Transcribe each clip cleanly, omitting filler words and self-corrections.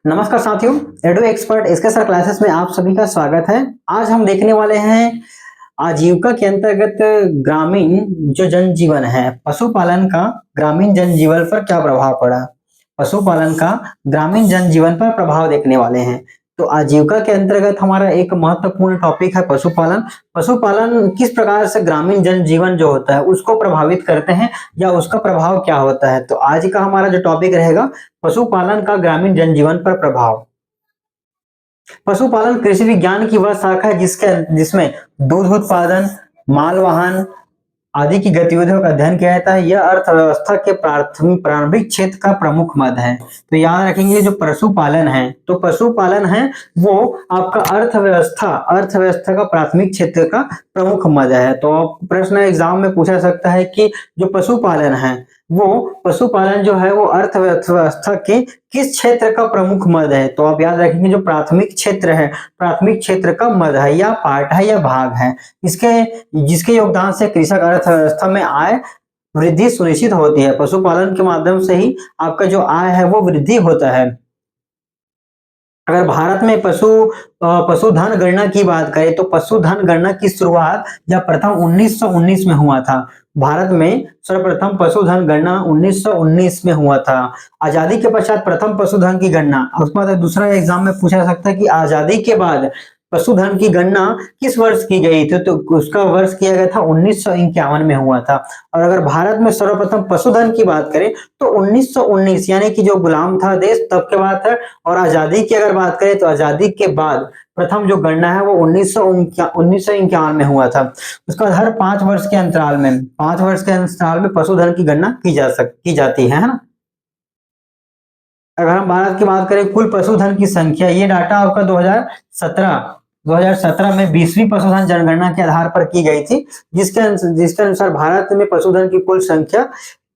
नमस्कार साथियों, एडो एक्सपर्ट इसके सर क्लासेस में आप सभी का स्वागत है। आज हम देखने वाले हैं आजीविका के अंतर्गत ग्रामीण जो जनजीवन है, पशुपालन का ग्रामीण जनजीवन पर क्या प्रभाव पड़ा। पशुपालन का ग्रामीण जनजीवन पर प्रभाव देखने वाले हैं। तो आजीविका के अंतर्गत हमारा एक महत्वपूर्ण टॉपिक है पशुपालन। पशुपालन किस प्रकार से ग्रामीण जनजीवन जो होता है उसको प्रभावित करते हैं या उसका प्रभाव क्या होता है। तो आज का हमारा जो टॉपिक रहेगा पशुपालन का ग्रामीण जनजीवन पर प्रभाव। पशुपालन कृषि विज्ञान की वह शाखा है जिसमें दूध उत्पादन, मालवाहन आदि की गतिविधियों का अध्ययन किया जाता है। यह अर्थव्यवस्था के प्रारंभिक क्षेत्र का प्रमुख मद है। तो याद रखेंगे जो पशुपालन है, तो पशुपालन है वो आपका अर्थव्यवस्था का प्राथमिक क्षेत्र का प्रमुख मद है। तो प्रश्न एग्जाम में पूछा सकता है कि जो पशुपालन है वो पशुपालन जो है वो अर्थव्यवस्था के किस क्षेत्र का प्रमुख मद है। तो आप याद रखेंगे जो प्राथमिक क्षेत्र है, प्राथमिक क्षेत्र का मद है या पार्ट है या भाग है, जिसके योगदान से कृषक अर्थव्यवस्था में आय वृद्धि सुनिश्चित होती है। पशुपालन के माध्यम से ही आपका जो आय है वो वृद्धि होता है। अगर भारत में पशुधन गणना की बात करें तो पशुधन गणना की शुरुआत या प्रथम 1919 में हुआ था। भारत में सर्वप्रथम पशुधन गणना 1919 में हुआ था। आजादी के पश्चात प्रथम पशुधन की गणना, उसके बाद दूसरा एग्जाम में पूछा जा सकता है कि आजादी के बाद पशुधन की गणना किस वर्ष की गई थी। तो उसका वर्ष किया गया था 1951 में हुआ था। और अगर भारत में सर्वप्रथम पशुधन की बात करें तो 1919 यानी कि जो गुलाम था देश तब के बात है। और आजादी की अगर बात करें तो आजादी के बाद प्रथम जो गणना है वो 1951 में हुआ था। उसके बाद हर 5 वर्ष के अंतराल में पशुधन की गणना की जाती है ना। अगर हम भारत की बात करें कुल पशुधन की संख्या, ये डाटा आपका 2017 में 20वीं पशुधन जनगणना के आधार पर की गई थी, जिसके अनुसार भारत में पशुधन की कुल संख्या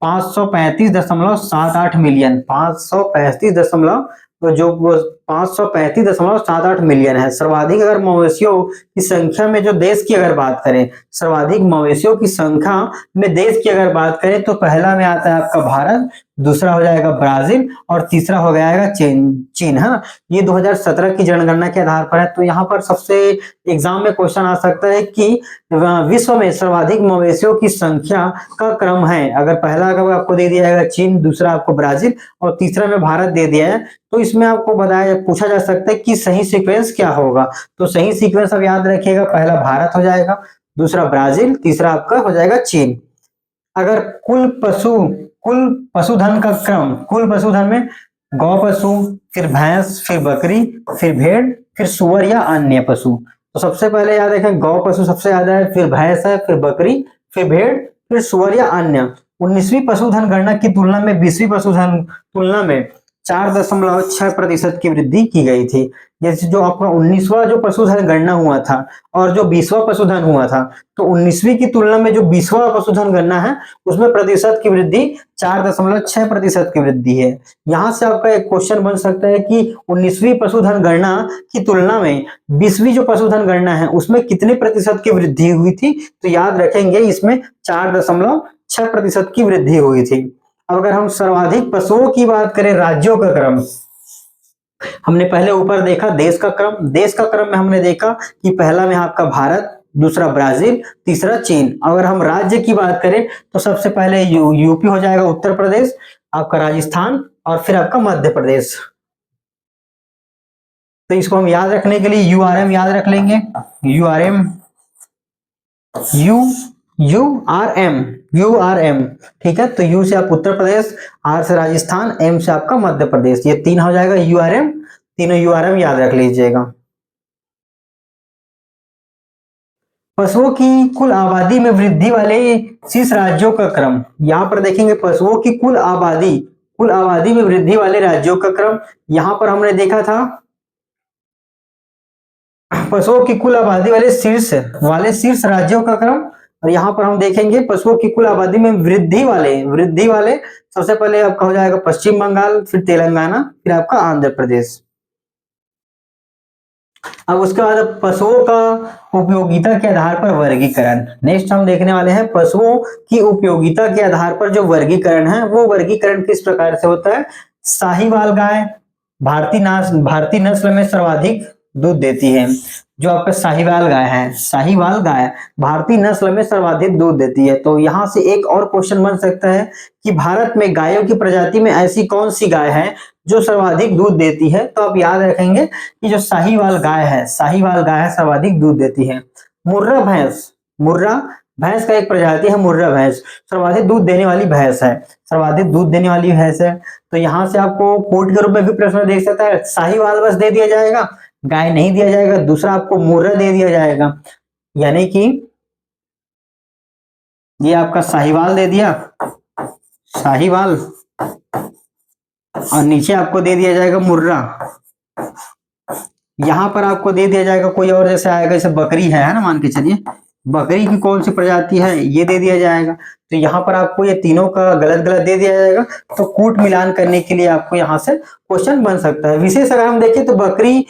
535.78 मिलियन 535.78 मिलियन है। सर्वाधिक अगर मवेशियों की संख्या में जो देश की अगर बात करें, सर्वाधिक मवेशियों की संख्या में देश की अगर बात करें तो पहला में आता है आपका भारत, दूसरा हो जाएगा ब्राजील और तीसरा हो जाएगा चीन है ना। ये 2017 की जनगणना के आधार पर है। तो यहाँ पर सबसे एग्जाम में क्वेश्चन आ सकता है कि विश्व में सर्वाधिक मवेशियों की संख्या का क्रम है। अगर पहला अगर आपको दे दिया जाएगा चीन, दूसरा आपको ब्राजील और तीसरा में भारत दे दिया है, तो इसमें आपको पूछा जा सकता है कि सही सीक्वेंस क्या होगा। तो सही सीक्वेंस अब याद रखिएगा, पहला भारत हो जाएगा, दूसरा ब्राजील, तीसरा आपका हो जाएगा चीन। अगर कुल पशुधन का क्रम, कुल पशुधन में गौ पशु, फिर भैंस, फिर बकरी, फिर भेड़, फिर सुअर या अन्य पशु। तो सबसे पहले याद रखें गौ पशु सबसे ज्यादा है, फिर भैंस है, फिर बकरी, फिर भेड़, फिर सुअर या अन्य। 19वीं पशुधन गणना की तुलना में 20वीं पशुधन तुलना में 4.6% की वृद्धि की गई थी। जैसे जो आपका 19वां जो पशुधन गणना हुआ था और जो 20वां पशुधन हुआ था, तो 19वीं की तुलना में जो 20वां पशुधन गणना है उसमें प्रतिशत की वृद्धि 4.6% की वृद्धि है। यहां से आपका एक क्वेश्चन बन सकता है कि 19वीं पशुधन गणना की तुलना में 20वीं जो पशुधन गणना है उसमें कितने प्रतिशत की वृद्धि हुई थी। तो याद रखेंगे इसमें 4.6% की वृद्धि हुई थी। अब अगर हम सर्वाधिक पशुओं की बात करें, राज्यों का क्रम हमने पहले ऊपर देखा, देश का क्रम में हमने देखा कि पहला में आपका भारत, दूसरा ब्राजील, तीसरा चीन। अगर हम राज्य की बात करें तो सबसे पहले यूपी हो जाएगा, उत्तर प्रदेश, आपका राजस्थान और फिर आपका मध्य प्रदेश। तो इसको हम याद रखने के लिए यूआरएम याद रख लेंगे, यूआरएम ठीक है। तो यू से आप उत्तर प्रदेश, आर से राजस्थान, एम से आपका मध्य प्रदेश, ये 3 हो जाएगा यूआरएम। तीनों यूआरएम याद रख लीजिएगा। पशुओं की कुल आबादी में वृद्धि वाले शीर्ष राज्यों का क्रम, यहां पर देखेंगे पशुओं की कुल आबादी में वृद्धि वाले राज्यों का क्रम। यहां पर हमने देखा था पशुओं की कुल आबादी वाले शीर्ष राज्यों का क्रम, और यहाँ पर हम देखेंगे पशुओं की कुल आबादी में वृद्धि वाले सबसे पहले आपका हो जाएगा पश्चिम बंगाल, फिर तेलंगाना, फिर आपका आंध्र प्रदेश। अब उसके बाद पशुओं का उपयोगिता के आधार पर वर्गीकरण, नेक्स्ट हम देखने वाले हैं पशुओं की उपयोगिता के आधार पर जो वर्गीकरण है वो वर्गीकरण किस प्रकार से होता है। साहीवाल गाय, भारतीय नस्ल में सर्वाधिक दूध देती है? जो आपका साहिवाल गाय है, साहिवाल गाय भारतीय नस्ल में सर्वाधिक दूध देती है। तो यहाँ से एक और क्वेश्चन बन सकता है कि भारत में गायों की प्रजाति में ऐसी कौन सी गाय है जो सर्वाधिक दूध देती है? तो आप याद रखेंगे कि जो साहिवाल गाय है, साहिवाल गाय सर्वाधिक दूध देती है। मुर्रा भैंस, मुर्रा भैंस का एक प्रजाति है मुर्रा भैंस, सर्वाधिक दूध देने वाली भैंस है, सर्वाधिक दूध देने वाली भैंस है। तो यहाँ से आपको कोट के रूप में भी प्रश्न देख सकता है, साहिवाल बस दे दिया जाएगा, गाय नहीं दिया जाएगा, दूसरा आपको मुर्रा दे दिया जाएगा, यानी कि ये आपका साहिवाल दे दिया, साहिवाल, और नीचे आपको दे दिया जाएगा मुर्रा। यहां पर आपको दे दिया जाएगा कोई और, जैसे आएगा जैसे बकरी है ना, मान के चलिए बकरी की कौन सी प्रजाति है ये दे दिया जाएगा। तो यहाँ पर आपको ये तीनों का गलत गलत दे दिया जाएगा। तो कूट मिलान करने के लिए आपको यहाँ से क्वेश्चन बन सकता है। विशेष अगर हम देखें तो बकरी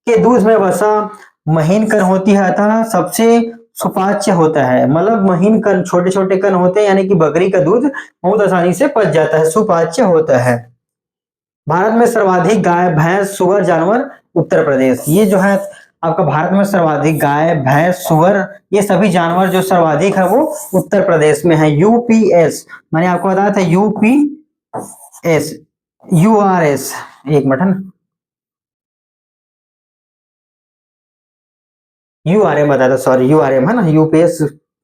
के दूध में वसा महीन कण होती है, अतः सबसे सुपाच्य होता है। मतलब महीन कण, छोटे छोटे कण होते हैं, यानी कि बकरी का दूध बहुत आसानी से पच जाता है, सुपाच्य होता है। भारत में सर्वाधिक गाय भैंस सुअर जानवर उत्तर प्रदेश। ये जो है आपका भारत में सर्वाधिक गाय भैंस सुअर ये सभी जानवर जो सर्वाधिक है वो उत्तर प्रदेश में है। यूपीएस, मैंने आपको बताया था यूपीएस, यूआरएस, एक मिनट, यूआरएम बताया था, सॉरी यूआरएम है ना, यूपीएस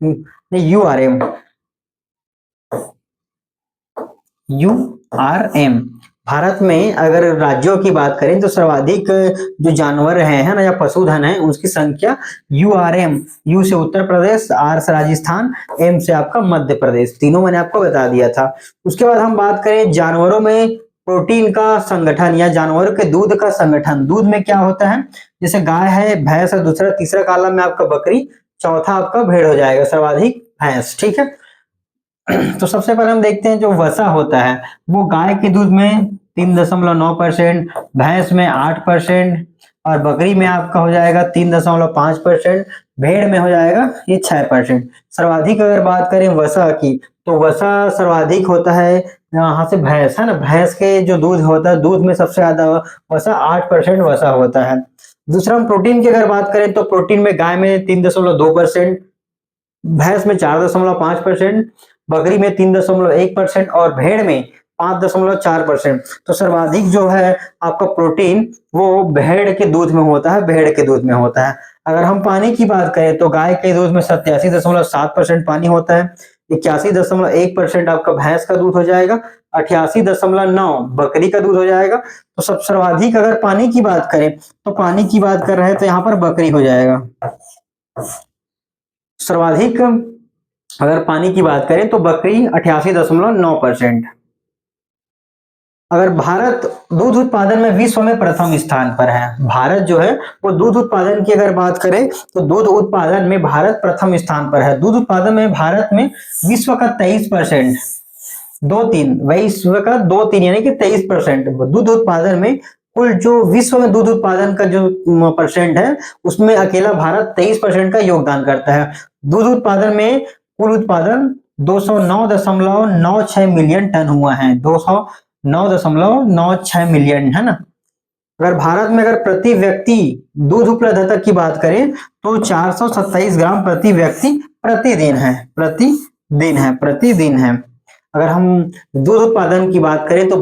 नहीं, यूआरएम, यूआरएम। भारत में अगर राज्यों की बात करें तो सर्वाधिक जो जानवर है ना, या पशुधन है, उसकी संख्या यूआरएम, यू से उत्तर प्रदेश, आर से राजस्थान, एम से आपका मध्य प्रदेश, तीनों मैंने आपको बता दिया था। उसके बाद हम बात करें जानवरों में प्रोटीन का संगठन या जानवरों के दूध का संगठन। दूध में क्या होता है, जैसे गाय है, भैंस है, दूसरा तीसरा कॉलम में आपका बकरी, चौथा आपका भेड़ हो जाएगा, सर्वाधिक भैंस, ठीक है। तो सबसे पहले हम देखते हैं जो वसा होता है वो गाय के दूध में 3.9%, भैंस में 8%, और बकरी में आपका हो जाएगा 3.5%, भेड़ में हो जाएगा ये 6%। सर्वाधिक अगर बात करें वसा की तो वसा सर्वाधिक होता है यहाँ से भैंस है ना, भैंस के जो दूध होता है दूध में सबसे ज्यादा वसा 8% वसा होता है। दूसरा हम प्रोटीन की अगर बात करें तो प्रोटीन में गाय में 3.2%, भैंस में 4.5%, बकरी में 3.1% और भेड़ में 5.4%। तो सर्वाधिक जो है आपका प्रोटीन वो भेड़ के दूध में होता है, भेड़ के दूध में होता है। अगर हम पानी की बात करें तो गाय के दूध में 87.7% पानी होता है, 81.1% आपका भैंस का दूध हो जाएगा, 88.9 बकरी का दूध हो जाएगा। तो सब सर्वाधिक अगर पानी की बात करें तो पानी की बात कर रहे हैं तो यहाँ पर बकरी हो जाएगा। सर्वाधिक अगर पानी की बात करें तो बकरी 88.9%। अगर भारत दूध उत्पादन में विश्व में प्रथम स्थान पर है, भारत जो है वो दूध उत्पादन की अगर बात करें तो दूध उत्पादन में भारत प्रथम स्थान पर है। दूध उत्पादन में भारत में विश्व का 23%, 2-3, विश्व का 2-3 यानी कि 23% दूध उत्पादन में, कुल जो विश्व में दूध उत्पादन का जो परसेंट है उसमें अकेला भारत 23% का योगदान करता है। दूध उत्पादन में कुल उत्पादन 209.96 मिलियन टन हुआ है, 209.96 मिलियन है ना। अगर भारत में अगर प्रति व्यक्ति दूध उपलब्धता की बात करें तो 427 ग्राम प्रति व्यक्ति प्रतिदिन है, प्रतिदिन है, प्रतिदिन है। अगर हम दूध उत्पादन की बात करें तो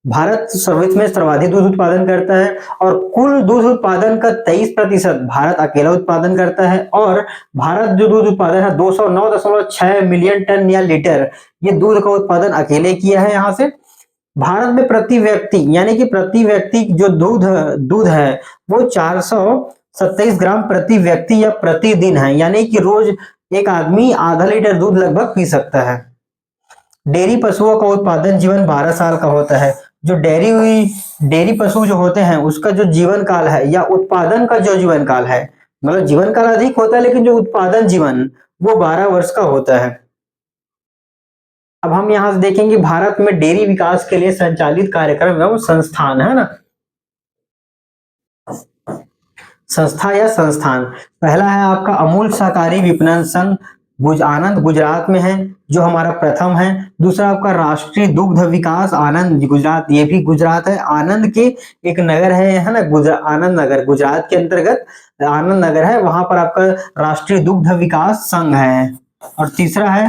भारत सर्विस में सर्वाधिक दूध उत्पादन करता है और कुल दूध उत्पादन का 23% भारत अकेला उत्पादन करता है। और भारत जो दूध उत्पादन है 209.6 मिलियन टन या लीटर ये दूध का उत्पादन अकेले किया है। यहाँ से भारत में प्रति व्यक्ति यानी कि प्रति व्यक्ति जो दूध है वो 427 ग्राम प्रति व्यक्ति या प्रतिदिन है, यानी कि रोज एक आदमी आधा लीटर दूध लगभग पी सकता है। डेयरी पशुओं का उत्पादन जीवन 12 साल का होता है। जो डेयरी पशु जो होते हैं उसका जो जीवन काल है या उत्पादन का जो जीवन काल है, मतलब जीवन काल अधिक होता है लेकिन जो उत्पादन जीवन वो 12 वर्ष का होता है। अब हम यहाँ से देखेंगे भारत में डेयरी विकास के लिए संचालित कार्यक्रम एवं संस्थान है ना, संस्था या संस्थान। पहला है आपका अमूल सहकारी विपणन संघ, आनंद गुजरात में है, जो हमारा प्रथम है। दूसरा आपका राष्ट्रीय दुग्ध विकास आनंद गुजरात, ये भी गुजरात है। आनंद के एक नगर है ना, आनंद नगर, गुजरात के अंतर्गत आनंद नगर है, वहां पर आपका राष्ट्रीय दुग्ध विकास संघ है। और तीसरा है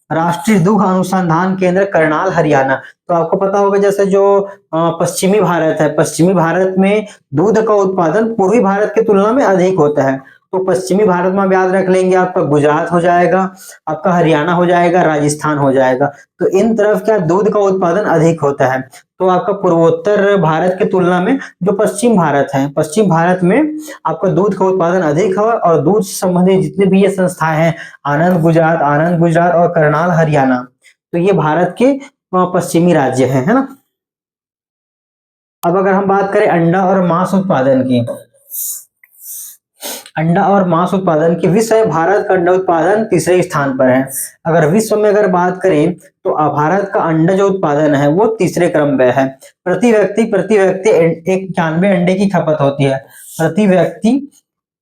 राष्ट्रीय दुग्ध अनुसंधान केंद्र करनाल हरियाणा। तो आपको पता होगा जैसे जो पश्चिमी भारत है, पश्चिमी भारत में दूध का उत्पादन पूर्वी भारत की तुलना में अधिक होता है। तो पश्चिमी भारत में आप याद रख लेंगे, आपका गुजरात हो जाएगा, आपका हरियाणा हो जाएगा, राजस्थान हो जाएगा। तो इन तरफ क्या दूध का उत्पादन अधिक होता है। तो आपका पूर्वोत्तर भारत की तुलना में जो पश्चिम भारत है, पश्चिम भारत में आपका दूध का उत्पादन अधिक है। और दूध से संबंधित जितने भी ये संस्थाएं हैं, आनंद गुजरात और करनाल हरियाणा, तो ये भारत के पश्चिमी राज्य हैं, है ना। अब अगर हम बात करें अंडा और मांस उत्पादन की, अंडा और मांस उत्पादन की विश्व में भारत का अंडा उत्पादन तीसरे स्थान पर है। अगर विश्व में अगर बात करें तो भारत का अंडा जो उत्पादन है वो तीसरे क्रम पे है। प्रति व्यक्ति 91 अंडे की खपत होती है।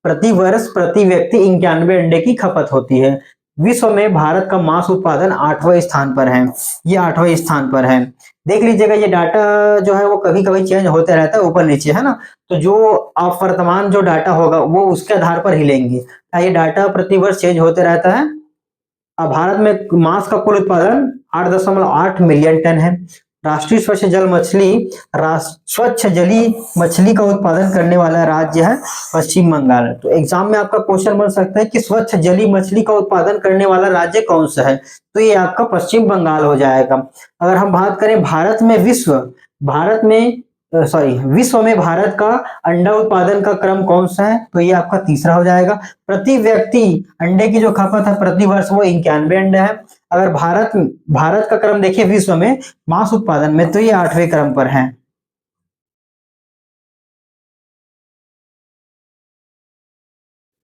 प्रति वर्ष प्रति व्यक्ति 91 अंडे की खपत होती है। विश्व में भारत का मांस उत्पादन 8वें स्थान पर है, ये 8वें स्थान पर है। देख लीजिएगा, ये डाटा जो है वो कभी कभी चेंज होते रहता है, ऊपर नीचे, है ना। तो जो आप वर्तमान जो डाटा होगा वो उसके आधार पर ही लेंगे। ये डाटा प्रति वर्ष चेंज होते रहता है। अब भारत में मांस का कुल उत्पादन 8.8 मिलियन टन है। राष्ट्रीय स्वच्छ जली मछली का उत्पादन करने वाला राज्य है पश्चिम बंगाल। तो एग्जाम में आपका क्वेश्चन बन सकता है कि स्वच्छ जली मछली का उत्पादन करने वाला राज्य कौन सा है, तो ये आपका पश्चिम बंगाल हो जाएगा। अगर हम बात करें विश्व में भारत का अंडा उत्पादन का क्रम कौन सा है, तो ये आपका तीसरा हो जाएगा। प्रति व्यक्ति अंडे की जो खपत है प्रति वर्ष वो 91 अंडे है। अगर भारत का क्रम देखिए विश्व में मांस उत्पादन में, तो ये 8वें क्रम पर है।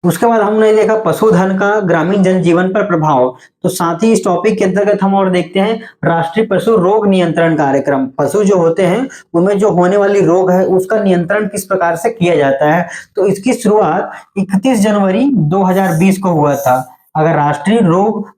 उसके बाद हमने देखा पशुधन का ग्रामीण जनजीवन पर प्रभाव। तो साथ ही इस टॉपिक के अंतर्गत हम और देखते हैं राष्ट्रीय पशु रोग नियंत्रण कार्यक्रम। पशु जो होते हैं उनमें जो होने वाली रोग है उसका नियंत्रण किस प्रकार से किया जाता है। तो इसकी शुरुआत 31 जनवरी 2020 को हुआ था। अगर राष्ट्रीय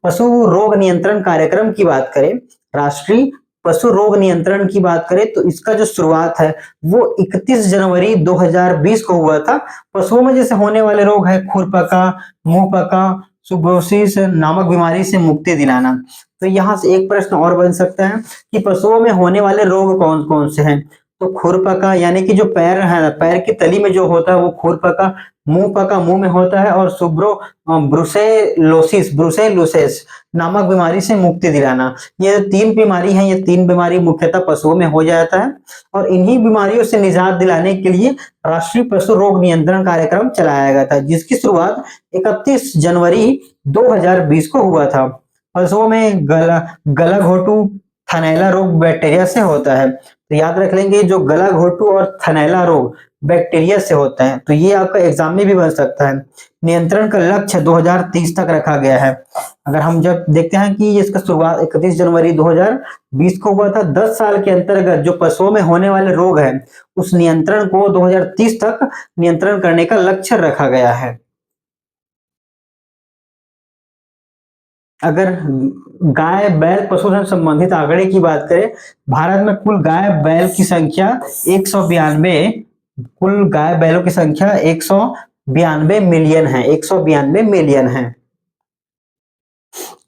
पशु रोग नियंत्रण कार्यक्रम की बात करें, राष्ट्रीय पशु रोग नियंत्रण की बात करें, तो इसका जो शुरुआत है वो 31 जनवरी 2020 को हुआ था। पशुओं में जैसे होने वाले रोग है खुरपका, मुंहपका, सुब्रोसिस नामक बीमारी से मुक्ति दिलाना। तो यहाँ से एक प्रश्न और बन सकता है कि पशुओं में होने वाले रोग कौन कौन से हैं। तो खुरपका यानी कि जो पैर है, पैर की तली में जो होता है वो खुरपका, मुंहपका मुंह में होता है, और ब्रुसेलोसिस नामक बीमारी से मुक्ति दिलाना। ये 3 बीमारी हैं, ये 3 बीमारी मुख्यतः पशुओं में हो जाता है। और इन्हीं बीमारियों से निजात दिलाने के लिए राष्ट्रीय पशु रोग नियंत्रण कार्यक्रम चलाया गया था, जिसकी शुरुआत 31 जनवरी 2020 को हुआ था। पशुओं में गलाघोटू थनैला रोग बैक्टीरिया से होता है। तो याद रख लेंगे, जो गलाघोटू और थनैला रोग बैक्टीरिया से होता है। तो ये आपका एग्जाम में भी बन सकता है। नियंत्रण का लक्ष्य 2030 तक रखा गया है। अगर हम जब देखते हैं कि इसका शुरुआत 31 जनवरी 2020 को हुआ था, 10 साल के अंतर्गत जो पशुओं में होने वाले रोग है उस नियंत्रण को 2030 तक नियंत्रण करने का लक्ष्य रखा गया है। अगर गाय बैल पशुधन संबंधित आंकड़े की बात करें, भारत में कुल गाय बैल की संख्या 192, कुल गाय बैलों की संख्या 192 मिलियन है, 192 मिलियन है।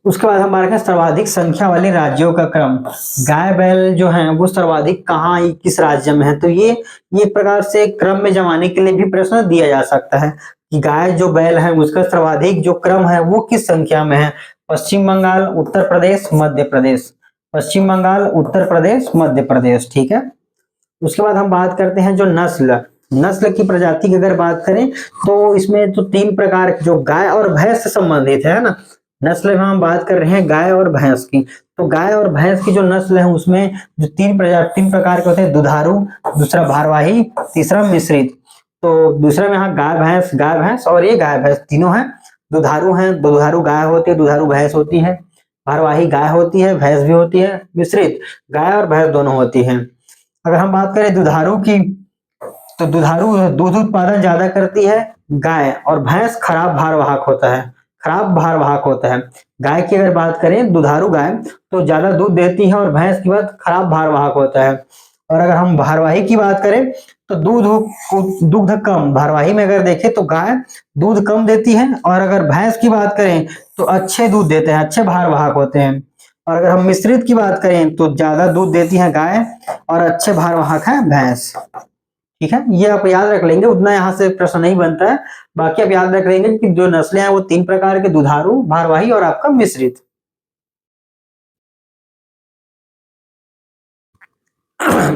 उसके बाद हमारे पास सर्वाधिक संख्या वाले राज्यों का क्रम। गाय बैल जो हैं वो सर्वाधिक कहाँ किस राज्य में है, तो ये एक प्रकार से क्रम में जमाने के लिए भी प्रश्न दिया जा सकता है कि गाय जो बैल है उसका सर्वाधिक जो क्रम है वो किस संख्या में है। पश्चिम बंगाल, उत्तर प्रदेश, मध्य प्रदेश, पश्चिम बंगाल, उत्तर प्रदेश, मध्य प्रदेश, ठीक है। उसके बाद हम बात करते हैं जो नस्ल की प्रजाति की अगर बात करें तो इसमें तो 3 प्रकार जो गाय और भैंस से संबंधित है ना। नस्ल में हम बात कर रहे हैं गाय और भैंस की। तो गाय और भैंस की जो नस्ल है उसमें जो 3 प्रकार के होते हैं, दुधारू, दूसरा भारवाही, तीसरा मिश्रित। तो दूसरा में यहाँ गाय भैंस और ये गाय भैंस तीनों हैं। दुधारू हैं, दुधारू गाय होती है, दुधारू भैंस होती है, भारवाही गाय होती है, भैंस भी होती है, मिश्रित गाय और भैंस दोनों होती हैं। अगर हम बात करें दुधारू की, तो दुधारू दूध उत्पादन ज्यादा करती है गाय, और भैंस खराब भारवाहक होता है, खराब भारवाहक होता है। गाय की अगर बात करें, दुधारू गाय तो ज्यादा दूध देती है और भैंस की बात खराब भारवाहक होता है। और अगर हम भारवाही की बात करें तो दुग्ध कम, भारवाही में अगर देखें तो गाय दूध कम देती है, और अगर भैंस की बात करें तो अच्छे दूध देते हैं, अच्छे भारवाहक होते हैं। और अगर हम मिश्रित की बात करें तो ज्यादा दूध देती है गाय और अच्छे भारवाहक है भैंस। ठीक है, ये आप याद रख लेंगे, उतना यहाँ से प्रश्न नहीं बनता है। बाकी आप याद रख लेंगे कि जो नस्लें हैं वो 3 प्रकार के, दुधारू, भारवाही और आपका मिश्रित।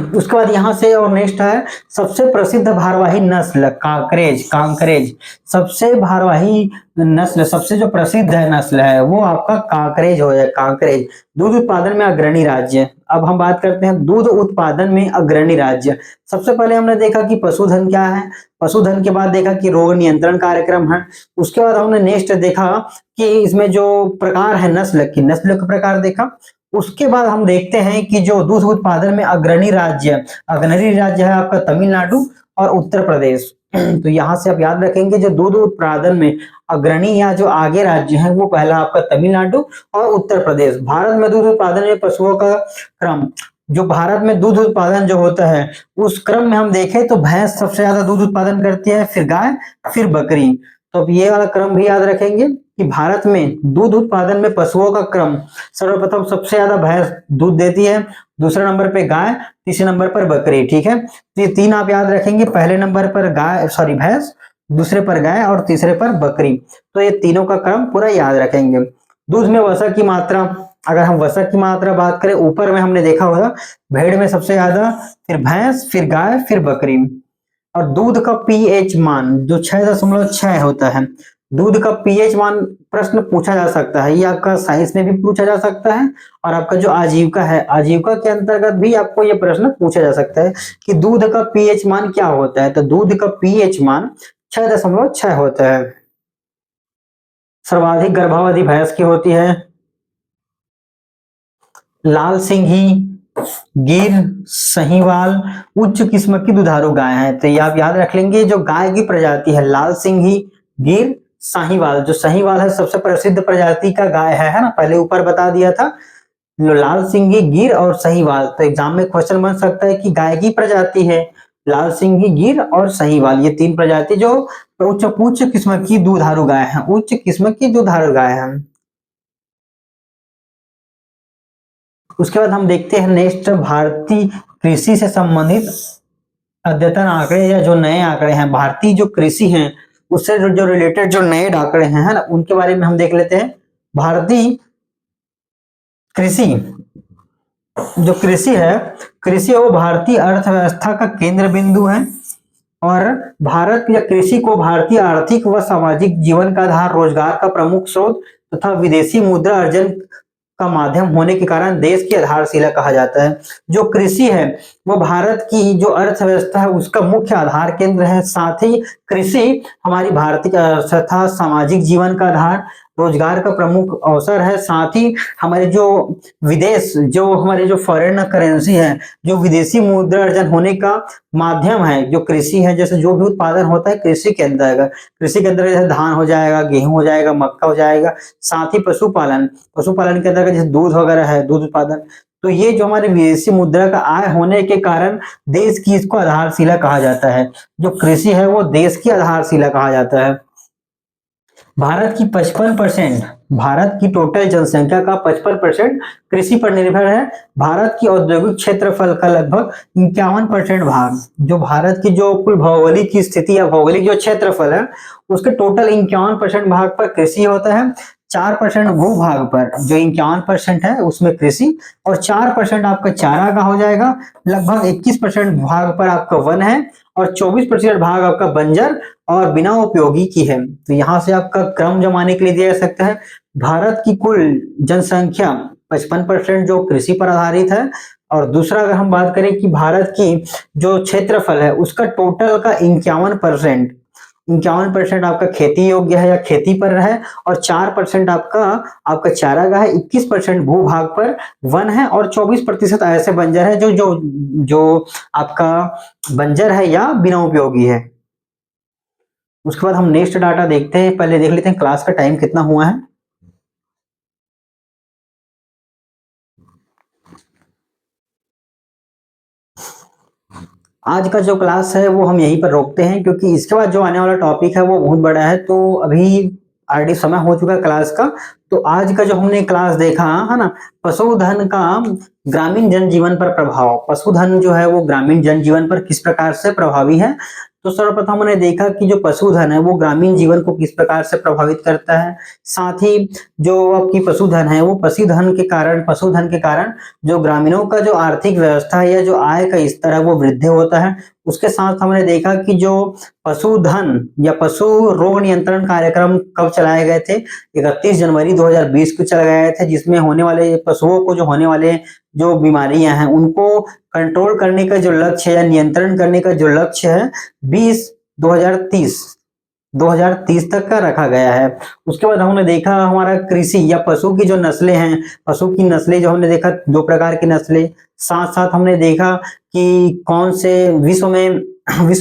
उसके बाद यहाँ से और नेक्स्ट है सबसे प्रसिद्ध भारवाही नस्ल कांकरेज। कांकरेज सबसे भारवाही नस्ल, सबसे जो प्रसिद्ध है नस्ल है वो आपका कांकरेज हो जाए। कांकरेज दूध उत्पादन में अग्रणी राज्य। अब हम बात करते हैं दूध उत्पादन में अग्रणी राज्य। सबसे पहले हमने देखा कि पशुधन क्या है, पशुधन के बाद देखा कि रोग नियंत्रण कार्यक्रम है। उसके बाद हमने नेक्स्ट देखा कि इसमें जो प्रकार है नस्ल की, नस्ल का प्रकार देखा। उसके बाद हम देखते हैं कि जो दूध उत्पादन में अग्रणी राज्य, अग्रणी राज्य है आपका तमिलनाडु और उत्तर प्रदेश। तो यहाँ से आप याद रखेंगे जो दूध उत्पादन में अग्रणी या जो आगे राज्य है वो पहला आपका तमिलनाडु और उत्तर प्रदेश। भारत में दूध उत्पादन में पशुओं का क्रम, जो भारत में दूध उत्पादन जो होता है उस क्रम में हम देखें तो भैंस सबसे ज्यादा दूध उत्पादन करती है, फिर गाय, फिर बकरी। तो अब ये वाला क्रम भी याद रखेंगे कि भारत में दूध उत्पादन में पशुओं का क्रम, सर्वप्रथम सबसे ज्यादा भैंस दूध देती है, दूसरे नंबर पे गाय, तीसरे नंबर पर बकरी। ठीक है, तो ये 3 आप याद रखेंगे, पहले नंबर पर गाय सॉरी भैंस, दूसरे पर गाय और तीसरे पर बकरी। तो ये तीनों का क्रम पूरा याद रखेंगे। दूध में वसा की मात्रा, अगर हम वसा की मात्रा बात करें, ऊपर में हमने देखा होगा भेड़ में सबसे ज्यादा, फिर भैंस, फिर गाय, फिर बकरी। और दूध का पीएच मान जो 6.6 होता है, दूध का पीएच मान प्रश्न पूछा जा सकता है, ये आपका साइंस में भी पूछा जा सकता है, और आपका जो आजीविका है, आजीविका के अंतर्गत भी आपको ये प्रश्न पूछा जा सकता है कि दूध का पीएच मान क्या होता है। तो दूध का पीएच मान 6.6 होता है। सर्वाधिक गर्भावधि भैंस की होती है। लाल सिंही, गिर, सहीवाल उच्च किस्म की दुधारू गाय है। तो ये आप याद रख लेंगे, जो गाय की प्रजाति है लाल सिंही, गिर, साहीवाल। जो सहीवाल है सबसे प्रसिद्ध प्रजाति का गाय है ना, पहले ऊपर बता दिया था। लाल सिंही, गिर और सहीवाल। तो एग्जाम में क्वेश्चन बन सकता है कि गाय की प्रजाति है लाल सिंही, गिर और सहीवाल, ये 3 प्रजाति जो उच्च किस्म की दुधारू गाय है, उच्च किस्म की दुधारू गाय है। उसके बाद हम देखते हैं नेक्स्ट भारतीय कृषि से संबंधित अद्यतन आंकड़े या जो नए आंकड़े हैं, भारतीय जो कृषि हैं उससे जो रिलेटेड जो नए आंकड़े हैं है ना, उनके बारे में हम देख लेते हैं। भारतीय कृषि, जो कृषि है, कृषि वो भारतीय अर्थव्यवस्था का केंद्र बिंदु है, और भारत या कृषि को भारतीय आर्थिक व सामाजिक जीवन का आधार, रोजगार का प्रमुख स्रोत तथा विदेशी मुद्रा अर्जन का माध्यम होने के कारण देश की आधारशिला कहा जाता है। जो कृषि है वो भारत की जो अर्थव्यवस्था है उसका मुख्य आधार केंद्र है। साथ ही कृषि हमारी भारतीय अर्थव्यवस्था, सामाजिक जीवन का आधार, रोजगार का प्रमुख अवसर है। साथ ही हमारे जो विदेश, जो हमारे जो फॉरेन करेंसी है, जो विदेशी मुद्रा अर्जन होने का माध्यम है, जो कृषि है। जैसे जो भी उत्पादन होता है कृषि के अंतर्गत, कृषि के अंतर्गत जैसे धान हो जाएगा, गेहूं हो जाएगा, मक्का हो जाएगा। साथ ही पशुपालन, पशुपालन के अंतर्गत जैसे दूध वगैरह है, दूध उत्पादन। तो ये जो हमारे विदेशी मुद्रा का आय होने के कारण देश की इसको आधारशिला कहा जाता है। जो कृषि है वो देश की आधारशिला कहा जाता है। भारत की 55%, भारत की टोटल जनसंख्या का 55% कृषि पर निर्भर है। भारत की औद्योगिक क्षेत्रफल का लगभग 51% भाग, जो भारत की जो कुल भौगोलिक की स्थिति या भौगोलिक जो क्षेत्रफल है उसके टोटल 51% भाग पर कृषि होता है। 4% भूभाग पर, जो 51% है उसमें कृषि, और 4% आपका चारा का हो जाएगा। लगभग 21% भाग पर आपका वन है, और 24% भाग आपका बंजर और बिना उपयोगी की है। तो यहाँ से आपका क्रम जमाने के लिए दिया जा सकता है। भारत की कुल जनसंख्या 55% जो कृषि पर आधारित है, और दूसरा अगर हम बात करें कि भारत की जो क्षेत्रफल है उसका टोटल का 51% आपका खेती योग्य है या खेती पर है, और 4% आपका चारागाह है, 21% भूभाग पर वन है, और 24% ऐसे बंजर है जो जो जो आपका बंजर है या बिना उपयोगी है। उसके बाद हम नेक्स्ट डाटा देखते हैं, पहले देख लेते हैं क्लास का टाइम कितना हुआ है। आज का जो क्लास है वो हम यहीं पर रोकते हैं, क्योंकि इसके बाद जो आने वाला टॉपिक है वो बहुत बड़ा है, तो अभी ऑलरेडी समय हो चुका है क्लास का। तो आज का जो हमने क्लास देखा है ना, पशुधन का ग्रामीण जनजीवन पर प्रभाव, पशुधन जो है वो ग्रामीण जनजीवन पर किस प्रकार से प्रभावी है। तो सर्वप्रथम हमने देखा कि जो पशुधन है वो ग्रामीण जीवन को किस प्रकार से प्रभावित करता है। साथ ही जो आपकी पशुधन है वो पशुधन के कारण जो ग्रामीणों का जो आर्थिक व्यवस्था है या जो आय का स्तर है वो वृद्धि होता है। उसके साथ हमने देखा कि जो पशुधन या पशु रोग नियंत्रण कार्यक्रम कब चलाए गए थे, 31 जनवरी 2020 को चलाए गए थे, जिसमें होने वाले पशुओं को जो होने वाले जो बीमारियां हैं उनको कंट्रोल करने का जो लक्ष्य है या नियंत्रण करने का जो लक्ष्य है 2030 तक का रखा गया है। उसके बाद हमने देखा हमारा कृषि या पशु की जो नस्लें हैं, पशु की नस्लें जो हमने देखा 2 प्रकार की नस्लें, साथ साथ हमने देखा कि कौन से विश्व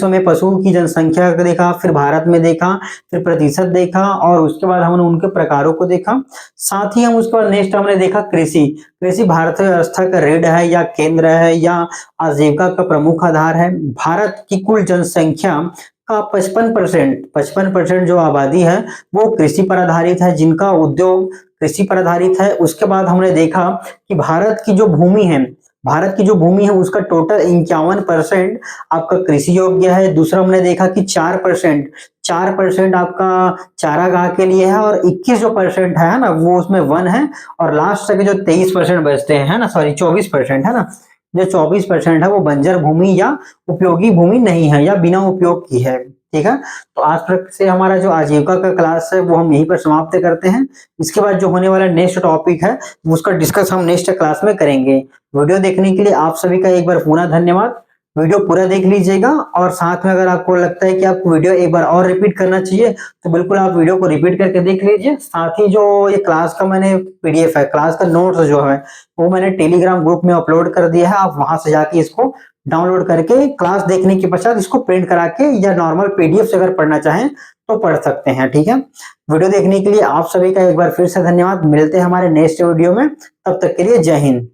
में पशु की जनसंख्या को देखा, फिर भारत में देखा, फिर प्रतिशत देखा, और उसके बाद हमने उनके प्रकारों को देखा। साथ ही हम उसके बाद नेक्स्ट हमने देखा कृषि। कृषि भारतीय व्यवस्था का रीढ़ है या केंद्र है या आजीविका का प्रमुख आधार है। भारत की कुल जनसंख्या का 55% जो आबादी है वो कृषि पर आधारित है, जिनका उद्योग कृषि पर आधारित है। उसके बाद हमने देखा कि भारत की जो भूमि है उसका टोटल 51% आपका कृषि योग्य है। दूसरा हमने देखा कि 4% आपका चारागाह के लिए है, और 21 जो परसेंट है ना वो उसमें वन है, और लास्ट तक जो 23% बचते हैं ना, सॉरी 24% है ना, जो 24% है वो बंजर भूमि या उपयोगी भूमि नहीं है या बिना उपयोग की है। ठीक है, तो आज तक से हमारा जो आजीविका का क्लास है वो हम यहीं पर समाप्त करते हैं। इसके बाद जो होने वाला नेक्स्ट टॉपिक है उसका डिस्कस हम नेक्स्ट क्लास में करेंगे। वीडियो देखने के लिए आप सभी का एक बार पुनः धन्यवाद। वीडियो पूरा देख लीजिएगा, और साथ में अगर आपको लगता है कि आपको वीडियो एक बार और रिपीट करना चाहिए तो बिल्कुल आप वीडियो को रिपीट करके देख लीजिए। साथ ही जो ये क्लास का मैंने पीडीएफ है, क्लास का नोट्स जो है वो मैंने टेलीग्राम ग्रुप में अपलोड कर दिया है, आप वहां से जाके इसको डाउनलोड करके क्लास देखने के पश्चात इसको प्रिंट करा के या नॉर्मल पीडीएफ से अगर पढ़ना चाहें तो पढ़ सकते हैं। ठीक है, वीडियो देखने के लिए आप सभी का एक बार फिर से धन्यवाद। मिलते हैं हमारे नेक्स्ट वीडियो में, तब तक के लिए जय हिंद।